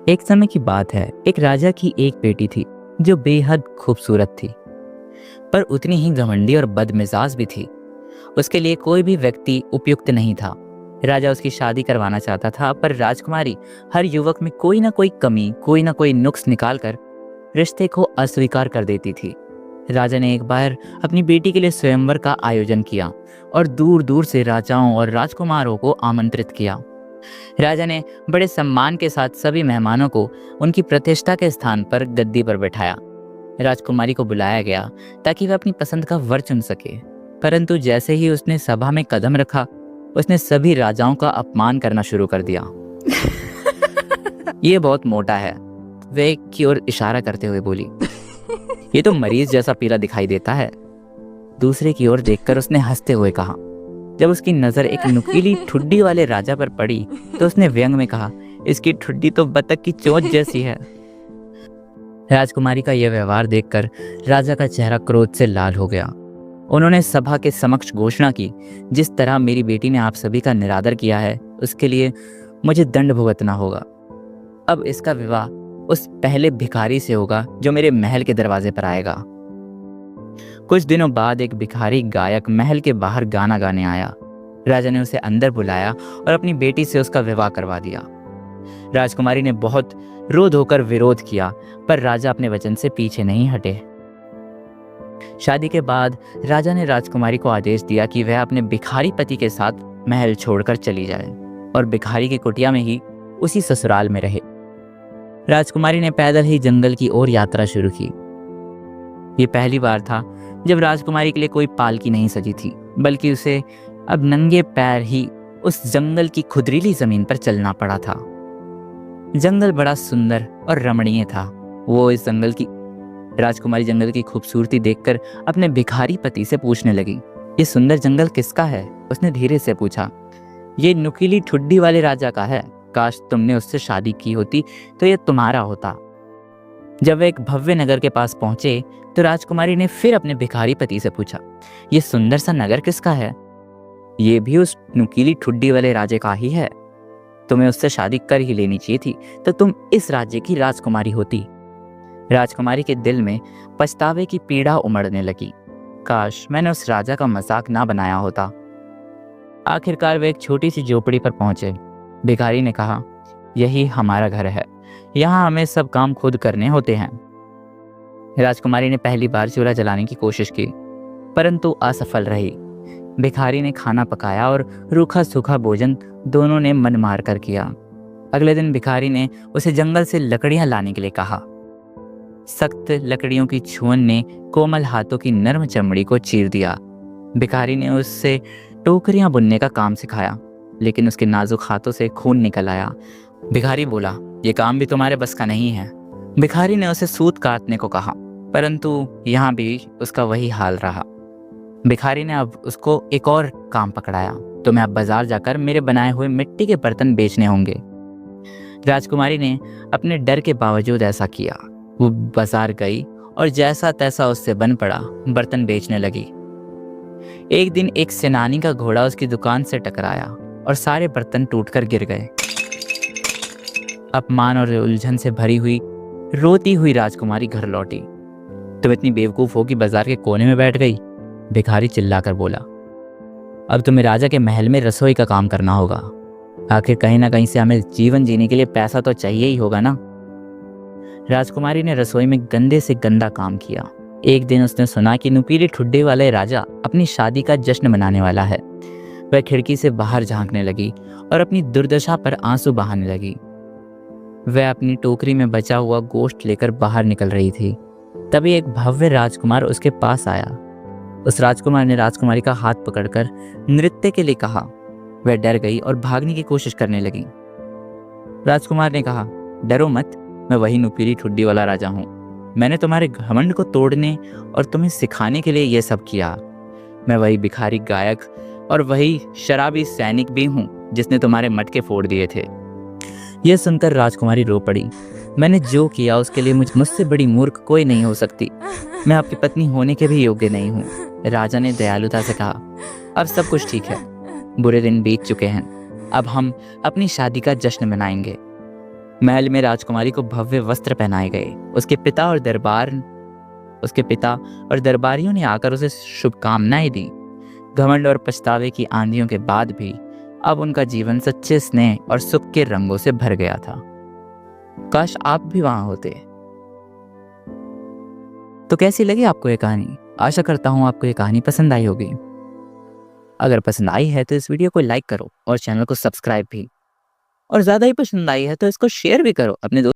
एक समय की बात है, एक राजा की एक बेटी थी जो बेहद खूबसूरत थी, पर उतनी ही घमंडी और बदमिजाज भी थी। उसके लिए कोई भी व्यक्ति उपयुक्त नहीं था। राजा उसकी शादी करवाना चाहता था, पर राजकुमारी हर युवक में कोई ना कोई कमी, कोई ना कोई नुक्स निकालकर रिश्ते को अस्वीकार कर देती थी। राजा ने एक बार अपनी बेटी के लिए स्वयंवर का आयोजन किया और दूर दूर से राजाओं और राजकुमारों को आमंत्रित किया। राजा ने बड़े सम्मान के साथ सभी मेहमानों को उनकी प्रतिष्ठा के स्थान पर गद्दी पर बैठाया। राजकुमारी को बुलाया गया ताकि वह अपनी पसंद का वर चुन सके, परंतु जैसे ही उसने सभा में कदम रखा, उसने सभी राजाओं का अपमान करना शुरू कर दिया। ये बहुत मोटा है, वह एक की ओर इशारा करते हुए बोली। ये तो मरीज जैसा पीला दिखाई देता है। दूसरे की ओर देखकर उसने हंसते हुए कहा। जब उसकी नजर एक नुकीली ठुड्डी वाले राजा पर पड़ी तो उसने व्यंग में कहा, इसकी ठुड्डी तो बतख की चोंच जैसी है। राजकुमारी का यह व्यवहार देखकर राजा का चेहरा क्रोध से लाल हो गया। उन्होंने सभा के समक्ष घोषणा की, जिस तरह मेरी बेटी ने आप सभी का निरादर किया है, उसके लिए मुझे दंड भुगतना होगा। अब इसका विवाह उस पहले भिखारी से होगा जो मेरे महल के दरवाजे पर आएगा। कुछ दिनों बाद एक भिखारी गायक महल के बाहर गाना गाने आया। राजा ने उसे अंदर बुलाया और अपनी बेटी से उसका विवाह करवा दिया। राजकुमारी ने बहुत रो धोकर विरोध किया, पर राजा अपने वचन से पीछे नहीं हटे। शादी के बाद राजा ने राजकुमारी को आदेश दिया कि वह अपने भिखारी पति के साथ महल छोड़कर चली जाए और भिखारी की कुटिया में ही उसी ससुराल में रहे। राजकुमारी ने पैदल ही जंगल की ओर यात्रा शुरू की। ये पहली बार था जब राजकुमारी के लिए कोई पालकी नहीं सजी थी, बल्कि उसे अब नंगे पैर ही उस जंगल की खुदरीली जमीन पर चलना पड़ा था। जंगल बड़ा सुंदर और रमणीय था। राजकुमारी जंगल की खूबसूरती देखकर अपने भिखारी पति से पूछने लगी, ये सुंदर जंगल किसका है? उसने धीरे से पूछा। ये नुकीली ठुड्डी वाले राजा का है। काश तुमने उससे शादी की होती तो ये तुम्हारा होता। जब वे एक भव्य नगर के पास पहुंचे तो राजकुमारी ने फिर अपने भिखारी पति से पूछा, ये सुंदर सा नगर किसका है? ये भी उस नुकीली ठुड्डी वाले राजे का ही है। तुम्हें उससे शादी कर ही लेनी चाहिए थी, तो तुम इस राज्य की राजकुमारी होती। राजकुमारी के दिल में पछतावे की पीड़ा उमड़ने लगी। काश मैंने उस राजा का मजाक ना बनाया होता। आखिरकार वे एक छोटी सी झोपड़ी पर पहुंचे। भिखारी ने कहा, यही हमारा घर है, यहाँ हमें सब काम खुद करने होते हैं। राजकुमारी ने पहली बार चूल्हा जलाने की कोशिश की, परंतु असफल रही। भिखारी ने खाना पकाया और रूखा सूखा भोजन दोनों ने मन मार कर किया। अगले दिन भिखारी ने उसे जंगल से लकड़ियां लाने के लिए कहा। सख्त लकड़ियों की छुअन ने कोमल हाथों की नरम चमड़ी को चीर दिया। भिखारी ने उससे टोकरियां बुनने का काम सिखाया, लेकिन उसके नाजुक हाथों से खून निकल आया। भिखारी बोला, ये काम भी तुम्हारे बस का नहीं है। भिखारी ने उसे सूत काटने को कहा, परंतु यहाँ भी उसका वही हाल रहा। भिखारी ने अब उसको एक और काम पकड़ाया, तुम्हें अब बाजार जाकर मेरे बनाए हुए मिट्टी के बर्तन बेचने होंगे। राजकुमारी ने अपने डर के बावजूद ऐसा किया। वो बाजार गई और जैसा तैसा उससे बन पड़ा, बर्तन बेचने लगी। एक दिन एक सेनानी का घोड़ा उसकी दुकान से टकराया और सारे बर्तन टूटकर गिर गए। अपमान और उलझन से भरी हुई रोती हुई राजकुमारी घर लौटी। तुम इतनी बेवकूफ हो कि बाजार के कोने में बैठ गई, भिखारी चिल्लाकर बोला। अब तुम्हें राजा के महल में रसोई का काम करना होगा। आखिर कहीं ना कहीं से हमें जीवन जीने के लिए पैसा तो चाहिए ही होगा ना। राजकुमारी ने रसोई में गंदे से गंदा काम किया। एक दिन उसने सुना कि नुकीले ठुड्डे वाले राजा अपनी शादी का जश्न मनाने वाला है। वह खिड़की से बाहर झांकने लगी और अपनी दुर्दशा पर आंसू बहाने लगी। वह अपनी टोकरी में बचा हुआ गोश्त लेकर बाहर निकल रही थी। तभी एक भव्य राजकुमार उसके पास आया। उस राजकुमार ने राजकुमारी का हाथ पकड़कर नृत्य के लिए कहा। वह डर गई और भागने की कोशिश करने लगी। राजकुमार ने कहा, डरो मत, मैं वही नुकीली ठुड्डी वाला राजा हूँ। मैंने तुम्हारे घमंड को तोड़ने और तुम्हें सिखाने के लिए यह सब किया। मैं वही भिखारी गायक और वही शराबी सैनिक भी हूँ जिसने तुम्हारे मटके फोड़ दिए थे। यह सुनकर राजकुमारी रो पड़ी। मैंने जो किया उसके लिए मुझसे बड़ी मूर्ख कोई नहीं हो सकती। मैं आपकी पत्नी होने के भी योग्य नहीं हूँ। राजा ने दयालुता से कहा, अब सब कुछ ठीक है, बुरे दिन बीत चुके हैं, अब हम अपनी शादी का जश्न मनाएंगे। महल में राजकुमारी को भव्य वस्त्र पहनाए गए। उसके पिता और दरबारियों ने आकर उसे शुभकामनाएं दी। घमंड और पछतावे की आंधियों के बाद भी अब उनका जीवन सच्चे स्नेह और सुख के रंगों से भर गया था। काश आप भी वहां होते। तो कैसी लगी आपको ये कहानी? आशा करता हूँ आपको ये कहानी पसंद आई होगी। अगर पसंद आई है तो इस वीडियो को लाइक करो और चैनल को सब्सक्राइब भी। और ज़्यादा ही पसंद आई है तो इसको शेयर भी करो अपने